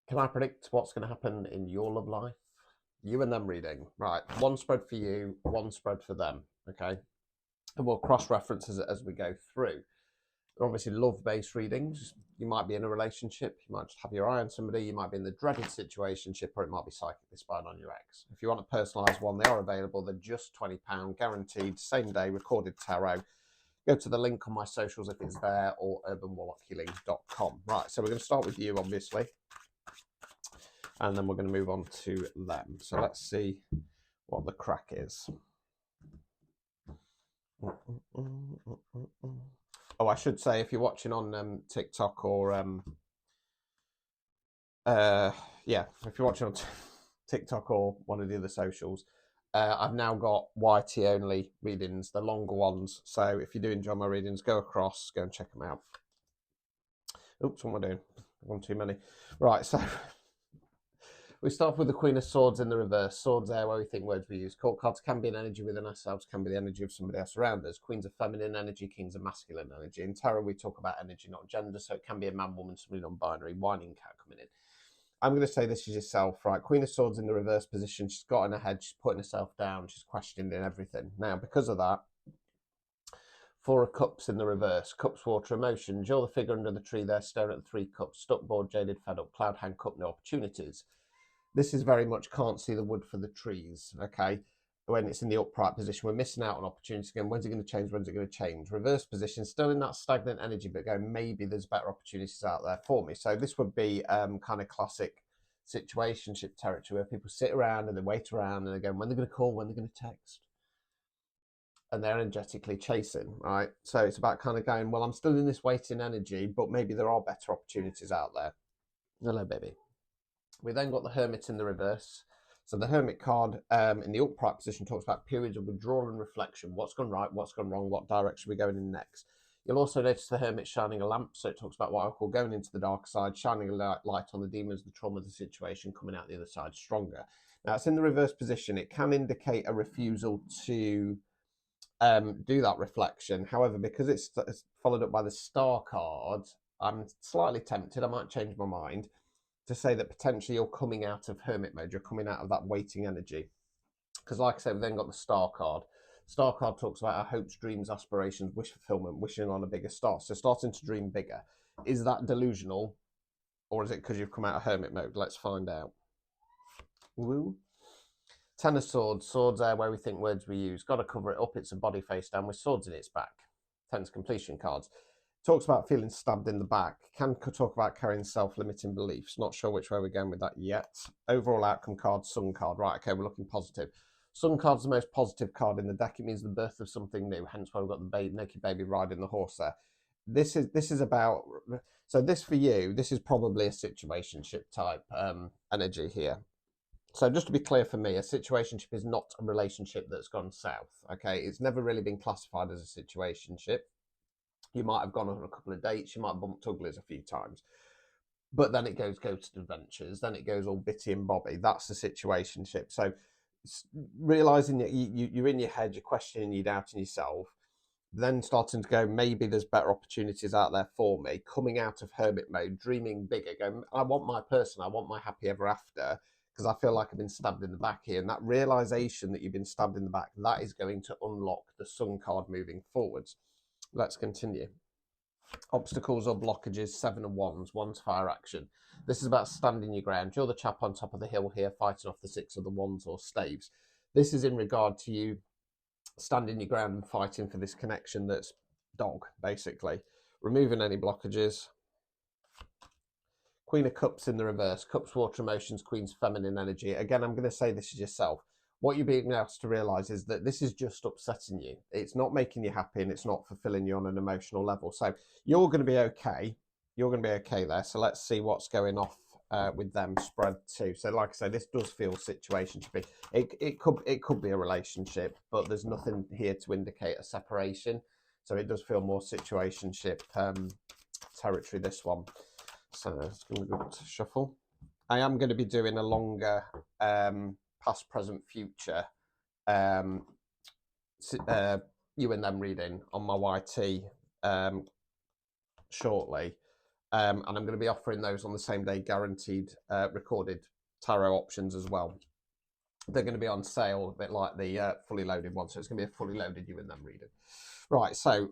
Can I predict what's going to happen in your love life? You and them reading. Right. One spread for you, one spread for them. Okay. And we'll cross reference as we go through. They're obviously love based readings. You might be in a relationship, you might just have your eye on somebody, you might be in the dreaded situationship, or it might be psychically spying on your ex. If you want a personalised one, they are available. They're just £20, guaranteed, same day, recorded tarot. Go to the link on my socials if it's there, or urbanwarlockhealing.com. Right, so we're going to start with you, obviously, and then we're going to move on to them. So let's see what the crack is. Oh, I should say, if you're watching on TikTok or if you're watching on TikTok or one of the other socials, I've now got YT only readings, the longer ones. So if you do enjoy my readings, go across, go and check them out. Oops, what am I doing? One too many. Right, so we start with the Queen of Swords in the reverse. Swords there where we think words we use. Court cards can be an energy within ourselves, can be the energy of somebody else around us. Queens are feminine energy, kings are masculine energy. In tarot, we talk about energy, not gender, so it can be a man, woman, somebody non-binary, whining cat coming in. I'm going to say this is yourself, right? Queen of Swords in the reverse position. She's got in her head. She's putting herself down. She's questioning everything. Now, because of that, Four of Cups in the reverse. Cups, water, emotions. You're the figure under the tree there, staring at the three cups. Stuck, bored, jaded, fed up. Cloud, hand, cup, no opportunities. This is very much can't see the wood for the trees, okay? When it's in the upright position, we're missing out on opportunities again. When's it going to change? When's it going to change? Reverse position, still in that stagnant energy, but going, maybe there's better opportunities out there for me. So this would be kind of classic situationship territory where people sit around and they wait around and they're going, when they're going to call, when they're going to text. And they're energetically chasing, right? So it's about kind of going, well, I'm still in this waiting energy, but maybe there are better opportunities out there. Hello, baby. We then got the Hermit in the reverse. So the Hermit card in the upright position talks about periods of withdrawal and reflection. What's gone right, what's gone wrong, what direction we're going in next. You'll also notice the Hermit shining a lamp. So it talks about what I call going into the dark side, shining a light on the demons, the trauma of the situation, coming out the other side stronger. Now it's in the reverse position. It can indicate a refusal to do that reflection. However, because it's followed up by the Star card, I'm slightly tempted. I might change my mind to say that potentially you're coming out of hermit mode, you're coming out of that waiting energy. Because like I said, we've then got the star card. Star card talks about our hopes, dreams, aspirations, wish fulfillment, wishing on a bigger star. So starting to dream bigger. Is that delusional? Or is it because you've come out of hermit mode? Let's find out. Woo. Ten of Swords. Swords there where we think words we use. Got to cover it up. It's a body face down with swords in its back. Ten's completion cards. Talks about feeling stabbed in the back. Can talk about carrying self-limiting beliefs. Not sure which way we're going with that yet. Overall outcome card, Sun card. Right, okay, we're looking positive. Sun card's the most positive card in the deck. It means the birth of something new. Hence why we've got the naked baby riding the horse there. This is about. So this for you, this is probably a situationship type energy here. So just to be clear for me, a situationship is not a relationship that's gone south. Okay, it's never really been classified as a situationship. You might have gone on a couple of dates, you might have bumped uglies a few times, but then it goes ghosted adventures, then it goes all bitty and bobby. That's the situationship. So realizing that you're in your head, you're questioning, you're doubting yourself, then starting to go, maybe there's better opportunities out there for me, coming out of hermit mode, dreaming bigger, going, I want my person, I want my happy ever after, because I feel like I've been stabbed in the back here. And that realization that you've been stabbed in the back, that is going to unlock the Sun card moving forwards. Let's continue. Obstacles or blockages, 7 of Wands, Wands fire action. This is about standing your ground. You're the chap on top of the hill here fighting off the 6 of the Wands or staves. This is in regard to you standing your ground and fighting for this connection that's dog, basically. Removing any blockages. Queen of Cups in the reverse. Cups, water, emotions, Queen's feminine energy. Again, I'm going to say this is yourself. What you're being asked to realize is that this is just upsetting you. It's not making you happy and it's not fulfilling you on an emotional level. So you're going to be okay. You're going to be okay there. So let's see what's going off with them spread too. So like I say, this does feel situationship. It could be a relationship, but there's nothing here to indicate a separation. So it does feel more situationship territory, this one. So it's going to go to shuffle. I am going to be doing a longer past, present, future you and them reading on my YT shortly. And I'm going to be offering those on the same day, guaranteed recorded tarot options as well. They're going to be on sale, a bit like the fully loaded one. So it's going to be a fully loaded you and them reading. Right, so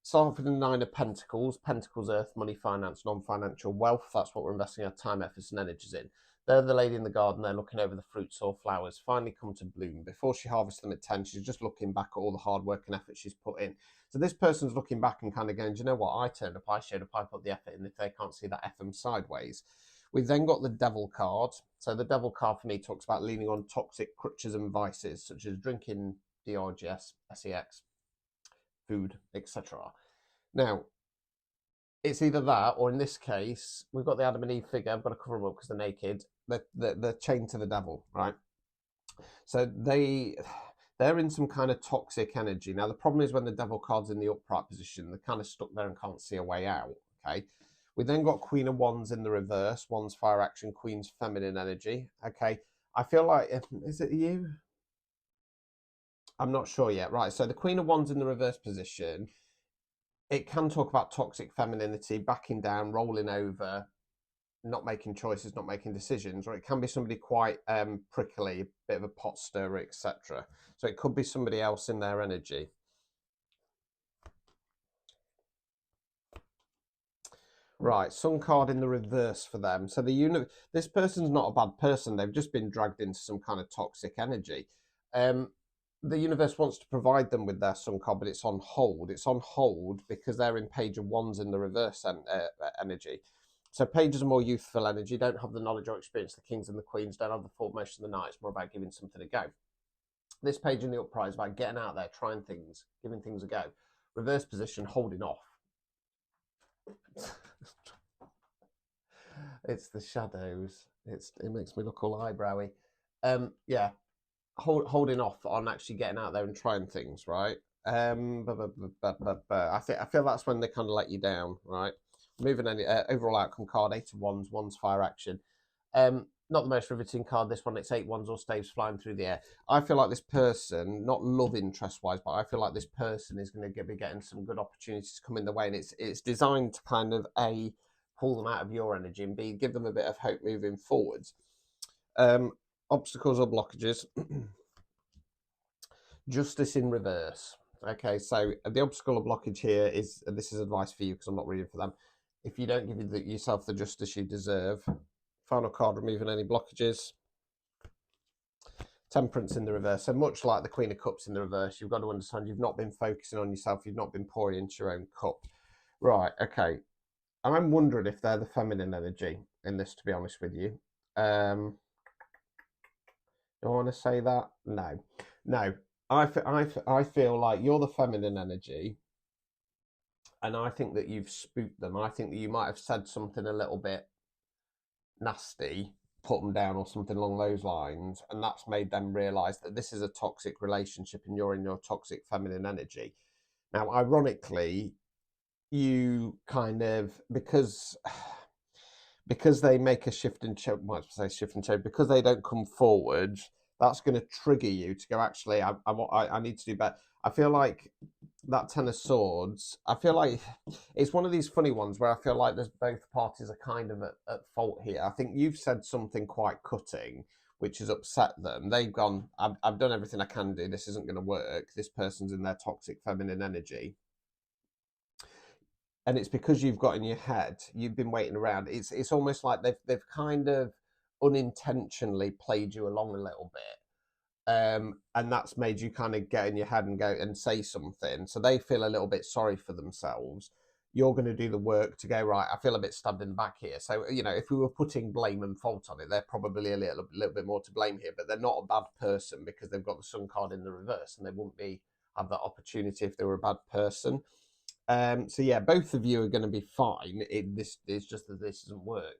start off with the Nine of Pentacles. Pentacles, earth, money, finance, non-financial wealth. That's what we're investing our time, efforts and energies in. They're the lady in the garden. They're looking over the fruits or flowers finally come to bloom. Before she harvests them at 10, she's just looking back at all the hard work and effort she's put in. So this person's looking back and kind of going, do you know what? I turned up, I showed up, I put the effort in. If they can't see that, F them sideways. We've then got the Devil card. So the Devil card for me talks about leaning on toxic crutches and vices, such as drinking, DRGS, SEX, food, etc. Now, it's either that, or in this case, we've got the Adam and Eve figure. I've got to cover them up because they're naked. They're chained to the devil, right? So they're in some kind of toxic energy. Now, the problem is when the devil card's in the upright position, they're kind of stuck there and can't see a way out, okay? We then got Queen of Wands in the reverse. Wands, fire action, Queen's feminine energy, okay? I feel like, is it you? I'm not sure yet. Right, so the Queen of Wands in the reverse position, it can talk about toxic femininity, backing down, rolling over, not making choices, not making decisions, or it can be somebody quite prickly, a bit of a pot stirrer, etc. So it could be somebody else in their energy. Right, Sun card in the reverse for them. So this person's not a bad person. They've just been dragged into some kind of toxic energy. The universe wants to provide them with their Sun card, but it's on hold. It's on hold because they're in Page of Wands in the reverse energy. So pages are more youthful energy, don't have the knowledge or experience the kings and the queens, don't have the formation of the night. It's more about giving something a go. This page in the upright is about getting out there, trying things, giving things a go. Reverse position, holding off. It's the shadows. It makes me look all eyebrowy. Yeah, holding off on actually getting out there and trying things, right? I feel that's when they kind of let you down, right? Moving any overall outcome card, 8 of Wands, Wands fire action. Not the most riveting card, this one. It's 8 wands or staves flying through the air. I feel like this person, not love interest wise, but I feel like this person is going to be getting some good opportunities coming the way, and it's designed to kind of A, pull them out of your energy, and B, give them a bit of hope moving forwards. Obstacles or blockages. Justice in reverse. Okay, so the obstacle or blockage here is, this is advice for you because I'm not reading for them. If you don't give yourself the justice you deserve, final card, removing any blockages. Temperance in the reverse. So much like the Queen of Cups in the reverse, you've got to understand you've not been focusing on yourself. You've not been pouring into your own cup. Right, okay. I'm wondering if they're the feminine energy in this, to be honest with you. Do I want to say that? No. No. I feel like you're the feminine energy, and I think that you've spooked them. I think that you might have said something a little bit nasty, put them down or something along those lines, and that's made them realize that this is a toxic relationship and you're in your toxic feminine energy. Now, ironically, you kind of, because they make a shift and change, because they don't come forward, that's going to trigger you to go, actually, I need to do better. I feel like that Ten of Swords, I feel like it's one of these funny ones where I feel like there's both parties are kind of at fault here. I think you've said something quite cutting, which has upset them. They've gone, I've done everything I can do. This isn't going to work. This person's in their toxic feminine energy. And it's because you've got in your head, you've been waiting around. It's almost like they've kind of unintentionally played you along a little bit. And that's made you kind of get in your head and go and say something. So they feel a little bit sorry for themselves. You're going to do the work to go, right, I feel a bit stabbed in the back here. So, if we were putting blame and fault on it, they're probably a little bit more to blame here, but they're not a bad person because they've got the Sun card in the reverse, and they wouldn't have that opportunity if they were a bad person. So yeah, both of you are going to be fine. It's just that this doesn't work.